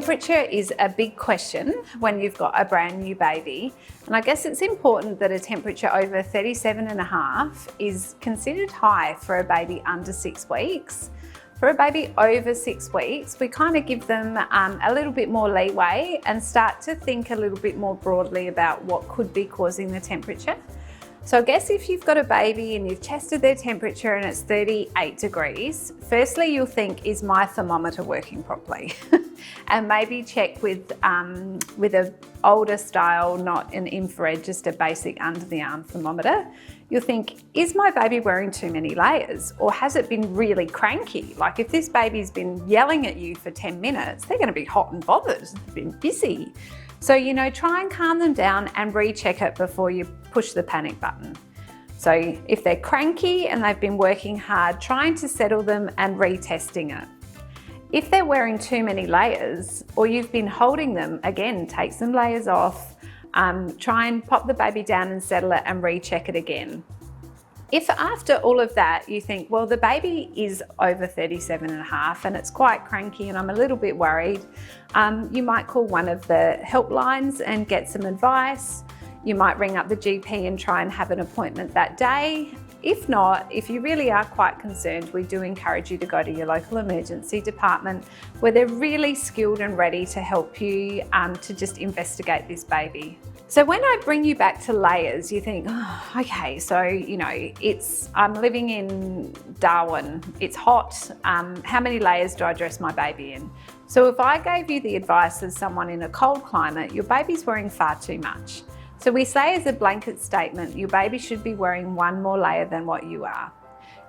Temperature is a big question when you've got a brand new baby. And I guess it's important that a temperature over 37.5 is considered high for a baby under 6 weeks. For a baby over 6 weeks, we kind of give them a little bit more leeway and start to think a little bit more broadly about what could be causing the temperature. So I guess if you've got a baby and you've tested their temperature and it's 38 degrees, firstly you'll think, is my thermometer working properly? And maybe check with an older style, not an infrared, just a basic under the arm thermometer. You'll think, is my baby wearing too many layers, or has it been really cranky? Like if this baby's been yelling at you for 10 minutes, they're going to be hot and bothered, they've been busy. So, try and calm them down and recheck it before you push the panic button. So if they're cranky and they've been working hard, trying to settle them and retesting it. If they're wearing too many layers, or you've been holding them, again, take some layers off, try and pop the baby down and settle it and recheck it again. If after all of that you think, well, the baby is over 37.5 and it's quite cranky and I'm a little bit worried, you might call one of the helplines and get some advice. You might ring up the GP and try and have an appointment that day. If not, if you really are quite concerned, we do encourage you to go to your local emergency department where they're really skilled and ready to help you to just investigate this baby. So when I bring you back to layers, you think, oh, okay, so, I'm living in Darwin, it's hot, how many layers do I dress my baby in? So if I gave you the advice of someone in a cold climate, your baby's wearing far too much. So we say as a blanket statement, your baby should be wearing one more layer than what you are.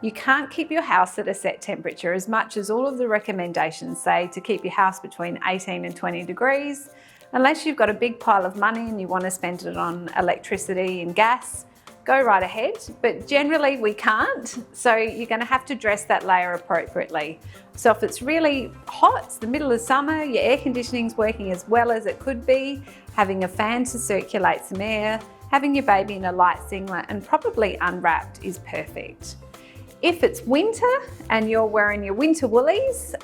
You can't keep your house at a set temperature as much as all of the recommendations say to keep your house between 18 and 20 degrees, unless you've got a big pile of money and you want to spend it on electricity and gas. Go right ahead, but generally we can't, so you're going to have to dress that layer appropriately. So if it's really hot, it's the middle of summer, your air conditioning's working as well as it could be, having a fan to circulate some air, having your baby in a light singlet and probably unwrapped is perfect. If it's winter and you're wearing your winter woolies,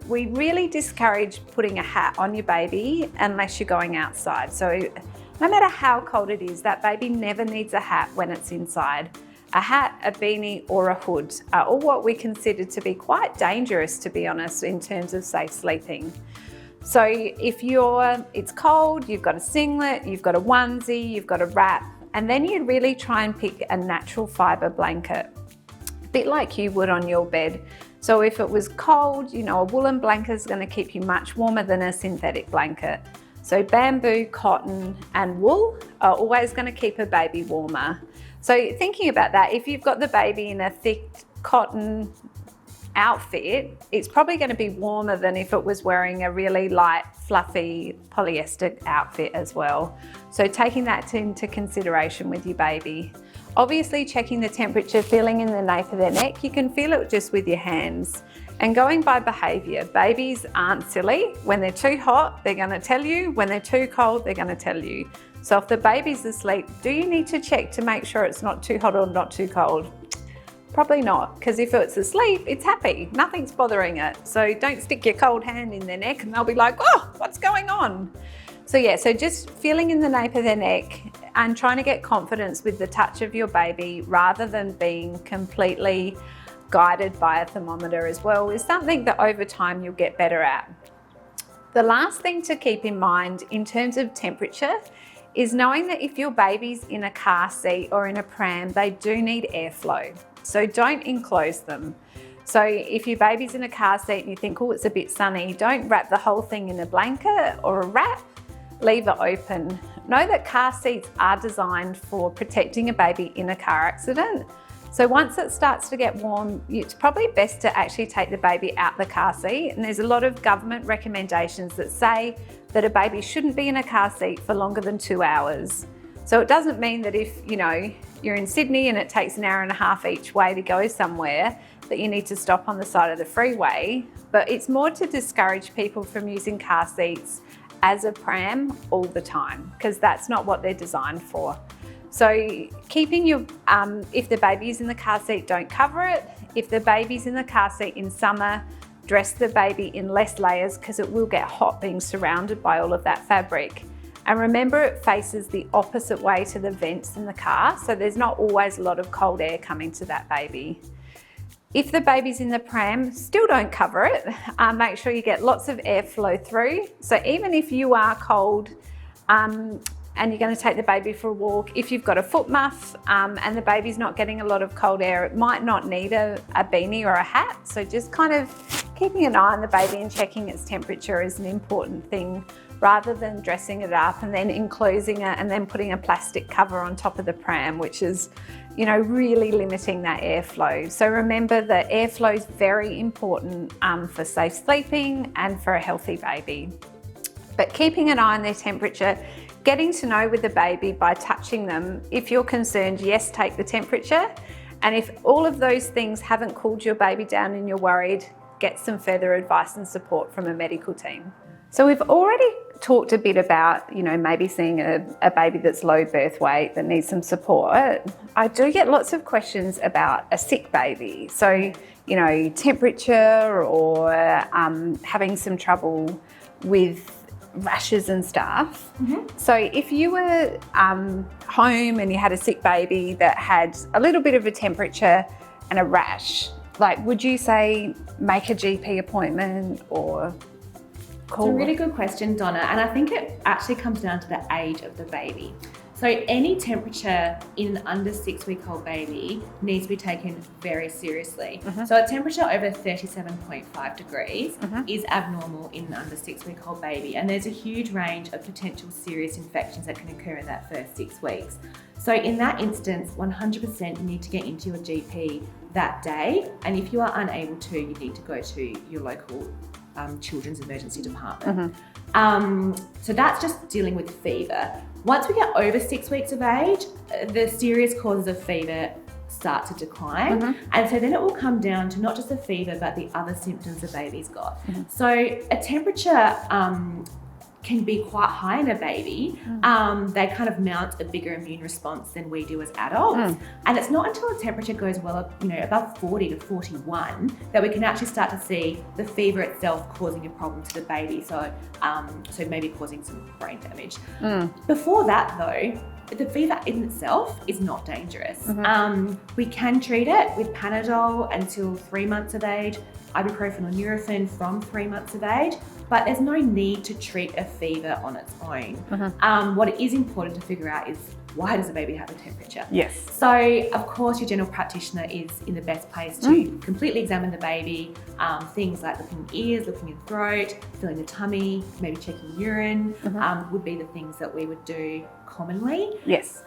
we really discourage putting a hat on your baby unless you're going outside. So no matter how cold it is, that baby never needs a hat when it's inside. A hat, a beanie or a hood are all what we consider to be quite dangerous, to be honest, in terms of safe sleeping. So if it's cold, you've got a singlet, you've got a onesie, you've got a wrap, and then you really try and pick a natural fibre blanket, a bit like you would on your bed. So if it was cold, a woolen blanket is going to keep you much warmer than a synthetic blanket. So bamboo, cotton and wool are always going to keep a baby warmer. So thinking about that, if you've got the baby in a thick cotton outfit, it's probably going to be warmer than if it was wearing a really light, fluffy polyester outfit as well. So taking that into consideration with your baby. Obviously checking the temperature, feeling in the nape of their neck, you can feel it just with your hands. And going by behaviour, babies aren't silly. When they're too hot, they're going to tell you. When they're too cold, they're going to tell you. So if the baby's asleep, do you need to check to make sure it's not too hot or not too cold? Probably not, because if it's asleep, it's happy. Nothing's bothering it. So don't stick your cold hand in their neck and they'll be like, oh, what's going on? So just feeling in the nape of their neck and trying to get confidence with the touch of your baby rather than being completely guided by a thermometer as well is something that over time you'll get better at. The last thing to keep in mind in terms of temperature is knowing that if your baby's in a car seat or in a pram, they do need airflow. So don't enclose them. So if your baby's in a car seat and you think, oh, it's a bit sunny, don't wrap the whole thing in a blanket or a wrap, leave it open. Know that car seats are designed for protecting a baby in a car accident. So once it starts to get warm, it's probably best to actually take the baby out the car seat. And there's a lot of government recommendations that say that a baby shouldn't be in a car seat for longer than 2 hours. So it doesn't mean that if, you're in Sydney and it takes an hour and a half each way to go somewhere, that you need to stop on the side of the freeway. But it's more to discourage people from using car seats as a pram all the time, because that's not what they're designed for. So keeping your, if the baby's in the car seat, don't cover it. If the baby's in the car seat in summer, dress the baby in less layers because it will get hot being surrounded by all of that fabric. And remember, it faces the opposite way to the vents in the car, so there's not always a lot of cold air coming to that baby. If the baby's in the pram, still don't cover it. Make sure you get lots of airflow through. So even if you are cold and you're going to take the baby for a walk, if you've got a foot muff and the baby's not getting a lot of cold air, it might not need a beanie or a hat. So just kind of keeping an eye on the baby and checking its temperature is an important thing, rather than dressing it up and then enclosing it and then putting a plastic cover on top of the pram, which is, you know, really limiting that airflow. So remember that airflow is very important for safe sleeping and for a healthy baby. But keeping an eye on their temperature, getting to know with the baby by touching them. If you're concerned, yes, take the temperature. And if all of those things haven't cooled your baby down and you're worried, get some further advice and support from a medical team. So we've already talked a bit about, you know, maybe seeing a baby that's low birth weight that needs some support. I do get lots of questions about a sick baby. So, you know, temperature or having some trouble with rashes and stuff. So if you were home and you had a sick baby that had a little bit of a temperature and a rash, like, would you say make a GP appointment or call? It's a really good question, Donna, and I think it actually comes down to the age of the baby. So any temperature in an under 6-week-old baby needs to be taken very seriously. So a temperature over 37.5 degrees is abnormal in an under 6-week-old baby, and there's a huge range of potential serious infections that can occur in that first 6 weeks. So in that instance, 100% you need to get into your GP that day, and if you are unable to, you need to go to your local children's emergency department. So that's just dealing with fever. Once we get over 6 weeks of age, the serious causes of fever start to decline. And so then it will come down to not just the fever, but the other symptoms the baby's got. So a temperature can be quite high in a baby. They kind of mount a bigger immune response than we do as adults. And it's not until the temperature goes well up, you know, above 40 to 41 that we can actually start to see the fever itself causing a problem to the baby. So, so maybe causing some brain damage. Before that though, the fever in itself is not dangerous. We can treat it with Panadol until 3 months of age, ibuprofen or Nurofen from 3 months of age, but there's no need to treat a fever on its own. What it is important to figure out is, why does the baby have a temperature? Yes. So of course your general practitioner is in the best place to completely examine the baby. Things like looking in ears, looking in throat, feeling the tummy, maybe checking urine would be the things that we would do commonly. Yes.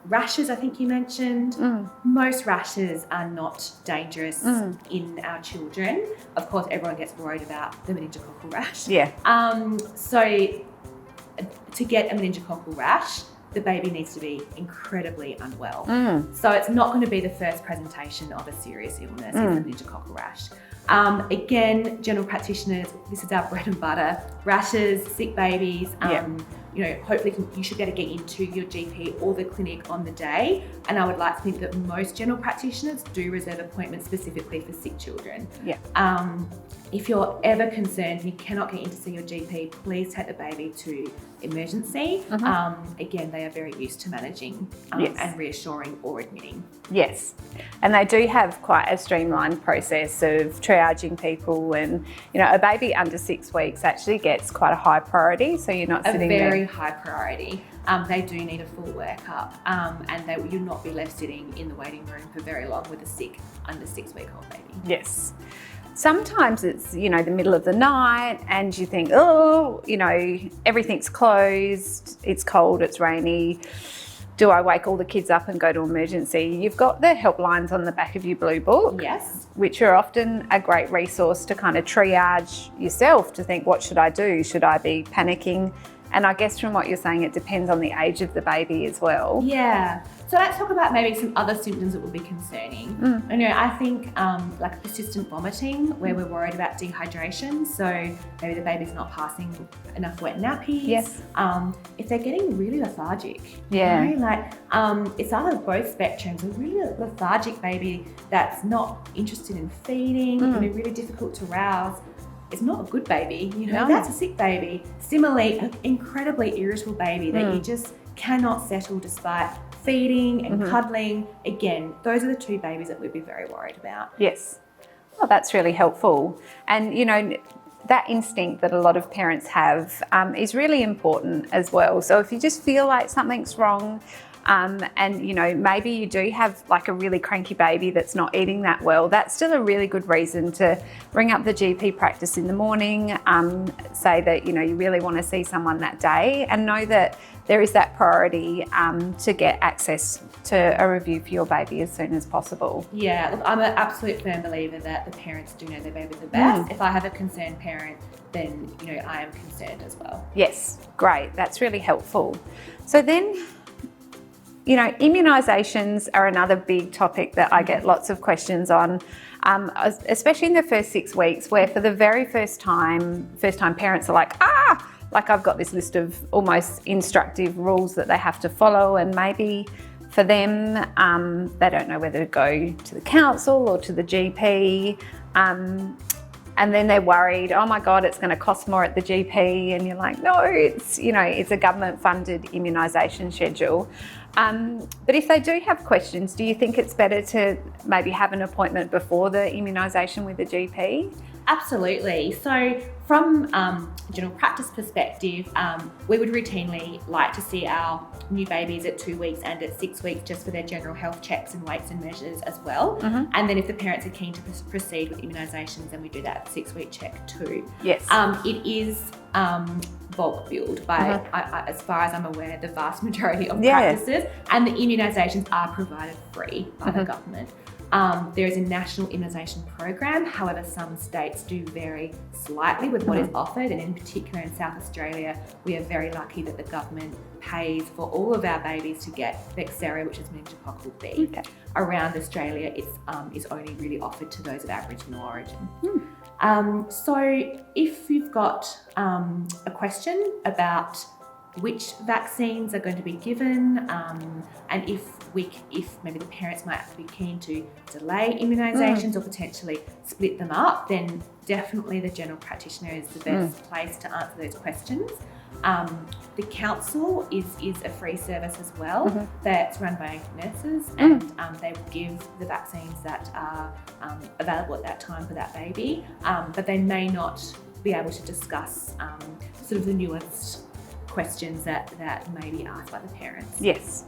Rashes, I think you mentioned. Most rashes are not dangerous in our children. Of course, everyone gets worried about the meningococcal rash. Yeah. So to get a meningococcal rash, the baby needs to be incredibly unwell. So it's not going to be the first presentation of a serious illness, is a meningococcal rash. Again, general practitioners, this is our bread and butter. Rashes, sick babies, you know, hopefully you should be able to get into your GP or the clinic on the day. And I would like to think that most general practitioners do reserve appointments specifically for sick children. If you're ever concerned and you cannot get in to see your GP, please take the baby to emergency. Again, they are very used to managing and reassuring or admitting. Yes, and they do have quite a streamlined process of triaging people, and you know, a baby under 6 weeks actually gets quite a high priority, so you're not sitting there. A very high priority. They do need a full workup, and you'll not be left sitting in the waiting room for very long with a sick under 6-week-old baby. Yes. Sometimes it's, you know, the middle of the night and you think, oh, you know, everything's closed, it's cold, it's rainy. Do I wake all the kids up and go to emergency? You've got the helplines on the back of your blue book, yes, which are often a great resource to kind of triage yourself, to think, what should I do? Should I be panicking? And I guess from what you're saying, it depends on the age of the baby as well. Yeah. So let's talk about maybe some other symptoms that would be concerning. You know, I think like persistent vomiting, where we're worried about dehydration. So maybe the baby's not passing enough wet nappies. Yes. If they're getting really lethargic. Yeah. You know, like it's either both spectrums. A really lethargic baby that's not interested in feeding, can be really difficult to rouse. It's not a good baby, you know, that's a sick baby. Similarly, an incredibly irritable baby that you just cannot settle despite feeding and cuddling. Again, those are the two babies that we'd be very worried about. Yes. Well, that's really helpful. And, you know, that instinct that a lot of parents have is really important as well. So if you just feel like something's wrong, and you know, maybe you do have like a really cranky baby that's not eating that well, that's still a really good reason to ring up the GP practice in the morning, say that, you know, you really want to see someone that day, and know that there is that priority to get access to a review for your baby as soon as possible. Yeah, look, I'm an absolute firm believer that the parents do know their baby the best. If I have a concerned parent, then, you know, I am concerned as well. Yes, great. That's really helpful. So then, you know, immunisations are another big topic that I get lots of questions on, especially in the first 6 weeks, where for the very first time parents are like, I've got this list of almost instructive rules that they have to follow, and maybe for them, they don't know whether to go to the council or to the GP. And then they're worried, oh my God, it's going to cost more at the GP. And you're like, no, it's, you know, it's a government funded immunisation schedule. But if they do have questions, do you think it's better to maybe have an appointment before the immunisation with the GP? Absolutely. So from a general practice perspective, we would routinely like to see our new babies at 2 weeks and at 6 weeks just for their general health checks and weights and measures as well. And then if the parents are keen to proceed with immunisations, then we do that 6-week check too. Yes. It is bulk billed by, as far as I'm aware, the vast majority of practices, and the immunisations are provided free by the government. There is a national immunisation program. However, some states do vary slightly with what is offered, and in particular in South Australia, we are very lucky that the government pays for all of our babies to get Bexsero, which is meningococcal B. Around Australia, it's only really offered to those of Aboriginal origin. So if you've got a question about which vaccines are going to be given, and if maybe the parents might be keen to delay immunisations or potentially split them up, then definitely the general practitioner is the best place to answer those questions. The council is a free service as well that's run by nurses, and they will give the vaccines that are available at that time for that baby, but they may not be able to discuss sort of the nuanced questions that may be asked by the parents. Yes.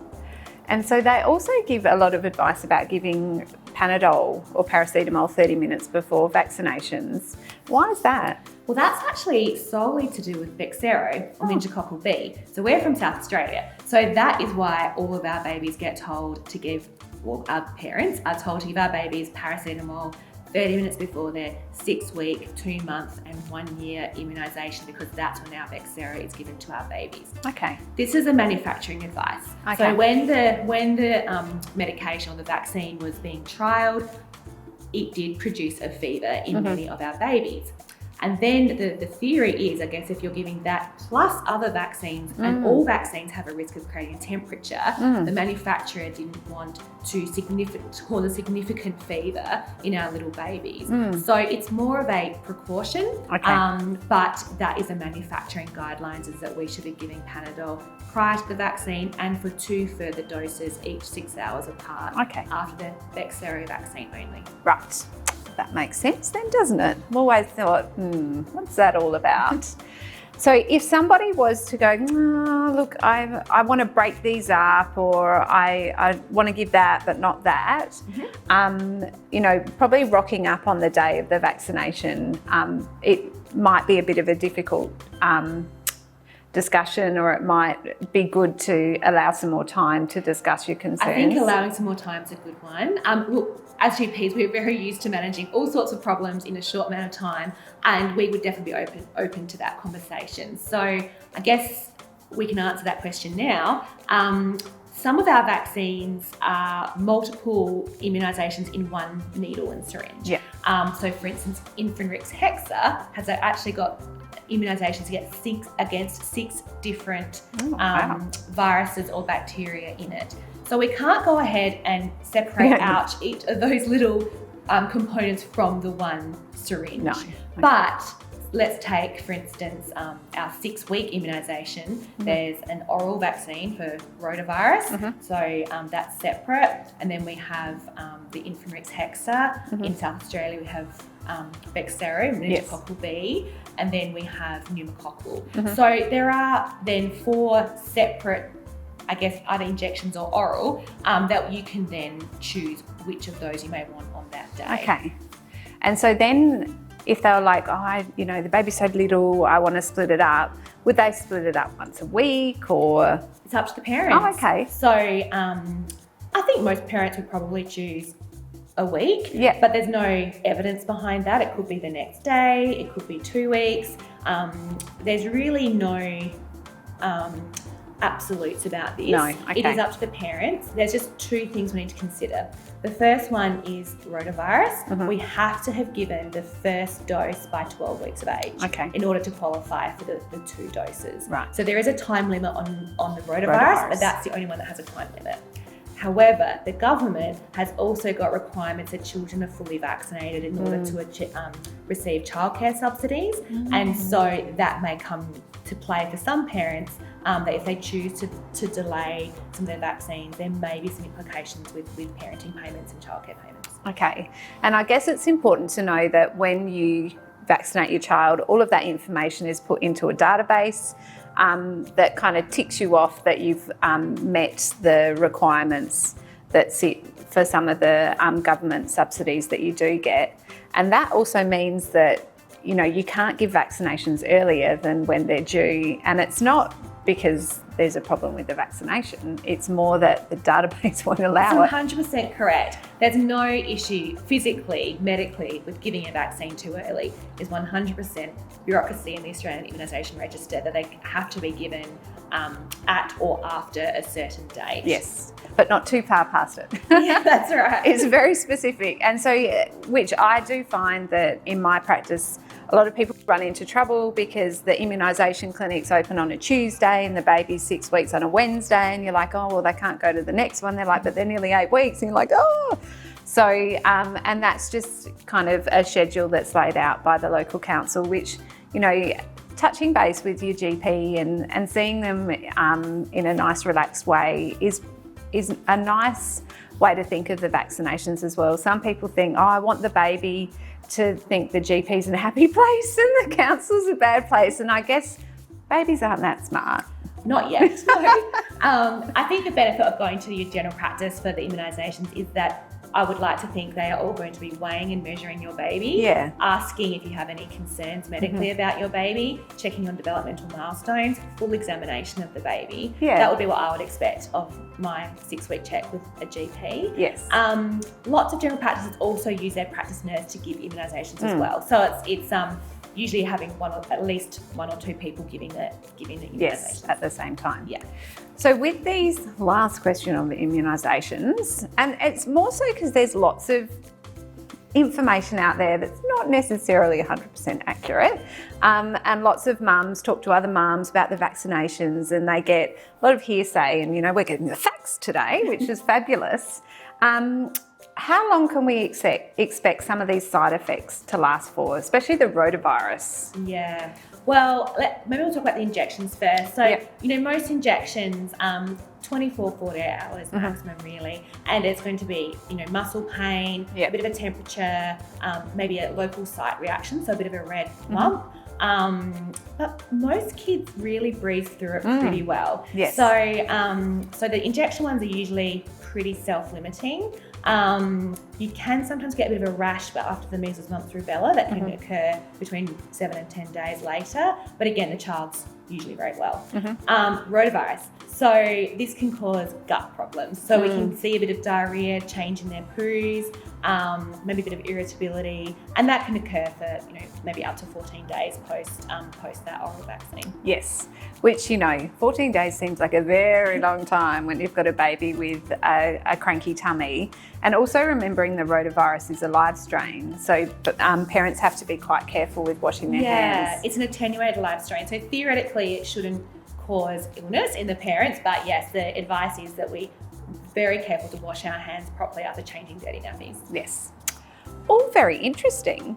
And so they also give a lot of advice about giving Panadol or paracetamol 30 minutes before vaccinations. Why is that? Well, that's actually solely to do with Bexsero or meningococcal B. So we're from South Australia. So that is why all of our babies get told to give, well, our parents are told to give our babies paracetamol 30 minutes before their 6-week, 2-month and 1-year immunisation, because that's when our Bexsero is given to our babies. Okay. This is a manufacturing advice. Okay. So when the medication or the vaccine was being trialled, it did produce a fever in many of our babies. And then the theory is, I guess, if you're giving that plus other vaccines, and all vaccines have a risk of creating temperature, the manufacturer didn't want to cause a significant fever in our little babies. So it's more of a precaution, but that is a manufacturing guidelines, is that we should be giving Panadol prior to the vaccine and for 2 further doses each 6 hours apart after the Bexsero vaccine only. Right. That makes sense then, doesn't it? I've always thought, what's that all about? So if somebody was to go, look, I want to break these up, or I want to give that but not that, you know, probably rocking up on the day of the vaccination, it might be a bit of a difficult discussion, or it might be good to allow some more time to discuss your concerns. I think allowing some more time is a good one. Look, as GPs, we're very used to managing all sorts of problems in a short amount of time, and we would definitely be open to that conversation. So I guess we can answer that question now. Some of our vaccines are multiple immunisations in one needle and syringe. Yeah. So, for instance, Influenza Hexa has actually got immunisations against six different viruses or bacteria in it. So we can't go ahead and separate out each of those little components from the one syringe. No. Okay. But let's take, for instance, our 6-week immunisation. There's an oral vaccine for rotavirus, so that's separate. And then we have the Influenza Hexa. In South Australia, we have Bexsero, meningococcal B, and then we have pneumococcal. So there are then 4 separate, I guess, either injections or oral, that you can then choose which of those you may want on that day. Okay. And so then if they were like, the baby's so little, I want to split it up, would they split it up once a week or? It's up to the parents. Oh, okay. So I think most parents would probably choose a week, but there's no evidence behind that. It could be the next day, it could be 2 weeks. There's really no absolutes about this. No, okay. It is up to the parents. There's just 2 things we need to consider. The first one is rotavirus. We have to have given the first dose by 12 weeks of age in order to qualify for the 2 doses. Right. So there is a time limit on the rotavirus, but that's the only one that has a time limit. However, the government has also got requirements that children are fully vaccinated in order to receive childcare subsidies. And so that may come to play for some parents, that if they choose to delay some of their vaccines, there may be some implications with parenting payments and childcare payments. Okay. And I guess it's important to know that when you vaccinate your child, all of that information is put into a database that kind of ticks you off that you've met the requirements that sit for some of the government subsidies that you do get. And that also means that, you can't give vaccinations earlier than when they're due. And it's not because there's a problem with the vaccination. It's more that the database won't allow it. 100% correct. There's no issue physically, medically, with giving a vaccine too early. There's 100% bureaucracy in the Australian Immunisation Register that they have to be given at or after a certain date. Yes, but not too far past it. Yeah, that's right. It's very specific. And so, which I do find that in my practice, a lot of people run into trouble because the immunisation clinic's open on a Tuesday and the baby's 6 weeks on a Wednesday, and you're like, oh, well, they can't go to the next one. They're like, but they're nearly 8 weeks. And you're like, oh. So, and that's just kind of a schedule that's laid out by the local council, which, touching base with your GP and seeing them in a nice, relaxed way is a nice way to think of the vaccinations as well. Some people think, oh, I want the baby to think the GP's in a happy place and the council's a bad place. And I guess babies aren't that smart. Not yet. No. I think the benefit of going to your general practice for the immunisations is that I would like to think they are all going to be weighing and measuring your baby, asking if you have any concerns medically about your baby, checking on developmental milestones, full examination of the baby. Yeah. That would be what I would expect of my 6-week check with a GP. Yes. Lots of general practices also use their practice nurse to give immunisations as well. So it's usually having at least 1 or 2 people giving the immunisations. Yes, at the same time. Yeah. So with these, last question on the immunisations, and it's more so because there's lots of information out there that's not necessarily 100% accurate, and lots of mums talk to other mums about the vaccinations and they get a lot of hearsay, and we're getting the facts today, which is fabulous. How long can we expect some of these side effects to last for, especially the rotavirus? Yeah. Well, maybe we'll talk about the injections first. So, most injections, 24, 48 hours maximum really. And it's going to be, muscle pain, a bit of a temperature, maybe a local site reaction, so a bit of a red lump. But most kids really breeze through it pretty well. Yes. So the injection ones are usually pretty self-limiting. You can sometimes get a bit of a rash after the measles, mumps, rubella that can occur between 7 and 10 days later. But again, the child's usually very well. Rotavirus. So this can cause gut problems. So we can see a bit of diarrhea, change in their poos, maybe a bit of irritability, and that can occur for maybe up to 14 days post that oral vaccine. Yes, which 14 days seems like a very long time when you've got a baby with a cranky tummy. And also remembering the rotavirus is a live strain, so parents have to be quite careful with washing their hands. Yeah, it's an attenuated live strain, so theoretically it shouldn't cause illness in the parents, but yes, the advice is that we very careful to wash our hands properly after changing dirty nappies. Yes, all very interesting.